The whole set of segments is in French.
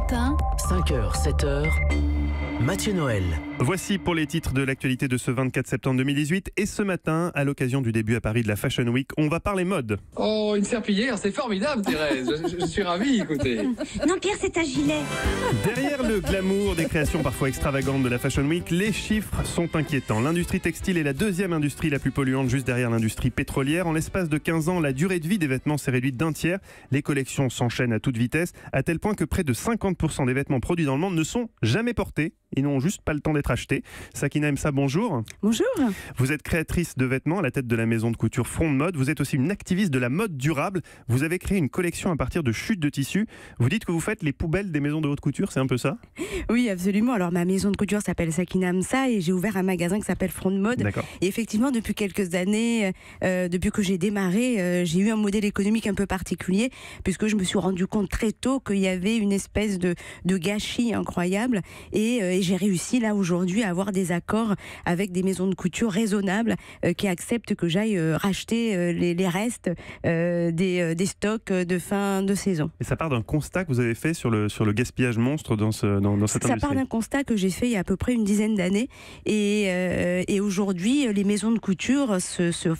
matin, 5h, 7h, Mathieu Noël. Voici pour les titres de l'actualité de ce 24 septembre 2018. Et ce matin, à l'occasion du début à Paris de la Fashion Week, on va parler mode. Oh, une serpillière, c'est formidable, Thérèse. Je suis ravi, écoutez. Non, Pierre, c'est un gilet. Derrière le glamour des créations parfois extravagantes de la Fashion Week, les chiffres sont inquiétants. L'industrie textile est la deuxième industrie la plus polluante, juste derrière l'industrie pétrolière. En l'espace de 15 ans, la durée de vie des vêtements s'est réduite d'un tiers. Les collections s'enchaînent à toute vitesse, à tel point que près de 50% des vêtements produits dans le monde ne sont jamais portés. Ils n'ont juste pas le temps d'être achetés. Sakina Emsa, bonjour. Bonjour. Vous êtes créatrice de vêtements à la tête de la maison de couture Front de Mode. Vous êtes aussi une activiste de la mode durable. Vous avez créé une collection à partir de chutes de tissus. Vous dites que vous faites les poubelles des maisons de haute couture, c'est un peu ça? Oui, absolument. Alors ma maison de couture s'appelle Sakina Emsa et j'ai ouvert un magasin qui s'appelle Front de Mode. D'accord. Et effectivement, depuis quelques années, depuis que j'ai démarré, j'ai eu un modèle économique un peu particulier puisque je me suis rendu compte très tôt qu'il y avait une espèce de gâchis incroyable et j'ai réussi là aujourd'hui à avoir des accords avec des maisons de couture raisonnables qui acceptent que j'aille racheter les restes des stocks de fin de saison. Et ça part d'un constat que vous avez fait sur le gaspillage monstre dans cette industrie. Ça part d'un constat que j'ai fait il y a à peu près une dizaine d'années et aujourd'hui les maisons de couture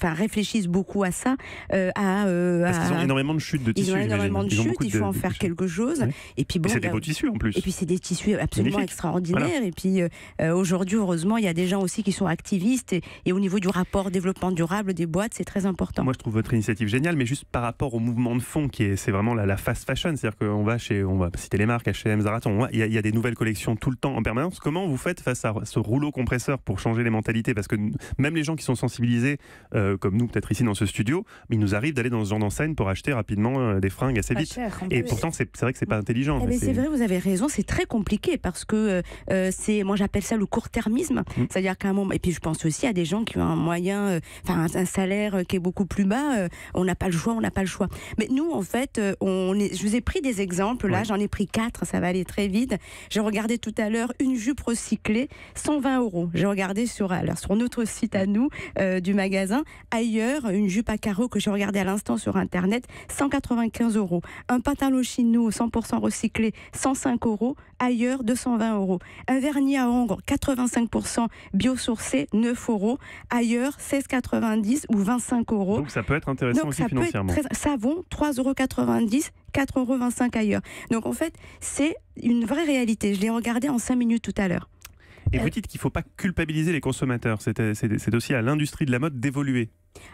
réfléchissent beaucoup à ça. Parce qu'ils ont énormément de chutes de tissus. Ils ont énormément de chutes, il faut en faire quelque chose. Oui. Et puis bon, c'est des beaux tissus en plus. Et puis c'est des tissus absolument magnifiques. extraordinaires. Voilà. Et puis aujourd'hui, heureusement, il y a des gens aussi qui sont activistes et au niveau du rapport développement durable des boîtes, c'est très important. Moi, je trouve votre initiative géniale, mais juste par rapport au mouvement de fond c'est vraiment la fast fashion, c'est-à-dire qu'on va citer les marques, H&M, Zara, il y a des nouvelles collections tout le temps en permanence. Comment vous faites face à ce rouleau compresseur pour changer les mentalités? Parce que même les gens qui sont sensibilisés, comme nous peut-être ici dans ce studio, il nous arrive d'aller dans ce genre d'enseigne pour acheter rapidement des fringues assez vite. Et pourtant, c'est vrai que c'est pas intelligent. C'est vrai, vous avez raison, c'est très compliqué parce que moi j'appelle ça le court-termisme. C'est-à-dire qu'à un moment, et puis je pense aussi à des gens qui ont un moyen, un salaire qui est beaucoup plus bas, on n'a pas le choix. Mais nous, en fait, je vous ai pris des exemples, là, j'en ai pris 4, ça va aller très vite. J'ai regardé tout à l'heure une jupe recyclée, 120 €. J'ai regardé sur notre site à nous, du magasin. Ailleurs, une jupe à carreaux que j'ai regardé à l'instant sur Internet, 195 €. Un pantalon chino 100% recyclé, 105 €. Ailleurs, 220 €. Un vernis à ongles 85% biosourcé, 9 €. Ailleurs, 16,90 € ou 25 €. Donc ça peut être intéressant aussi financièrement. Savon, 3,90 €, 4,25 € ailleurs. Donc en fait, c'est une vraie réalité. Je l'ai regardé en 5 minutes tout à l'heure. Et vous dites qu'il ne faut pas culpabiliser les consommateurs. C'est aussi à l'industrie de la mode d'évoluer.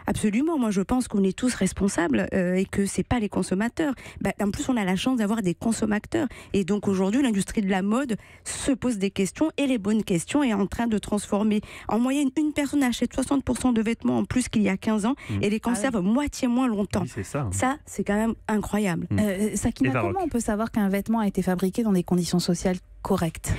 Absolument, moi je pense qu'on est tous responsables et que c'est pas les consommateurs. En plus on a la chance d'avoir des consommateurs et donc aujourd'hui l'industrie de la mode se pose des questions et les bonnes questions est en train de transformer. En moyenne une personne achète 60% de vêtements en plus qu'il y a 15 ans et les conserve moitié moins longtemps. Oui, c'est ça. Ça c'est quand même incroyable. Sakina, comment on peut savoir qu'un vêtement a été fabriqué dans des conditions sociales correctes?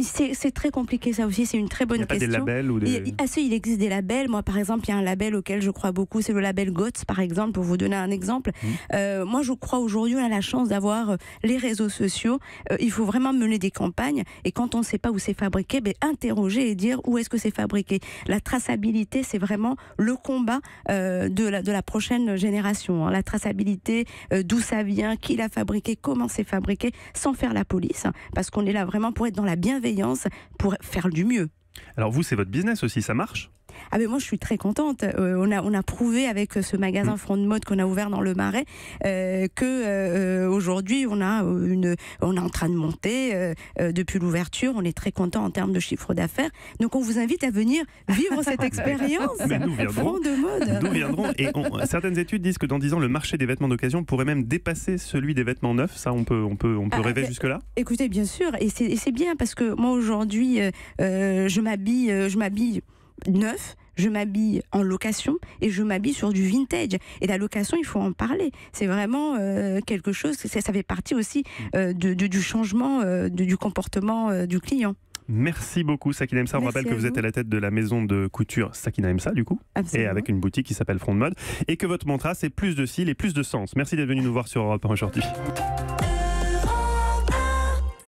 C'est très compliqué ça aussi, c'est une très bonne question. Il n'y a pas des labels ou des... Il existe des labels. Moi par exemple il y a un label auquel je crois beaucoup, c'est le label GOTS par exemple, pour vous donner un exemple. Moi je crois aujourd'hui on a la chance d'avoir les réseaux sociaux, il faut vraiment mener des campagnes et quand on ne sait pas où c'est fabriqué, interroger et dire où est-ce que c'est fabriqué. La traçabilité c'est vraiment le combat de la prochaine génération, la traçabilité, d'où ça vient, qui l'a fabriqué, comment c'est fabriqué, sans faire la police, parce qu'on est là vraiment pour être dans la bienveillance, pour faire du mieux. Alors vous, c'est votre business aussi, ça marche? Moi je suis très contente. On a prouvé avec ce magasin Front de Mode qu'on a ouvert dans le Marais que aujourd'hui on est en train de monter depuis l'ouverture. On est très content en termes de chiffre d'affaires. Donc on vous invite à venir vivre cette expérience. Mais nous viendrons. Front de Mode. Nous viendrons. Et certaines études disent que dans 10 ans le marché des vêtements d'occasion pourrait même dépasser celui des vêtements neufs. Ça on peut rêver jusque là. Écoutez, bien sûr, et c'est bien parce que moi aujourd'hui je m'habille neuf, je m'habille en location et je m'habille sur du vintage. Et la location, il faut en parler. C'est vraiment quelque chose, ça fait partie aussi du changement du comportement du client. Merci beaucoup Sakina Emsa. On rappelle que vous êtes à la tête de la maison de couture Sakina Emsa du coup. Absolument. Et avec une boutique qui s'appelle Front de Mode. Et que votre mantra c'est plus de style et plus de sens. Merci d'être venu nous voir sur Europe 1 aujourd'hui.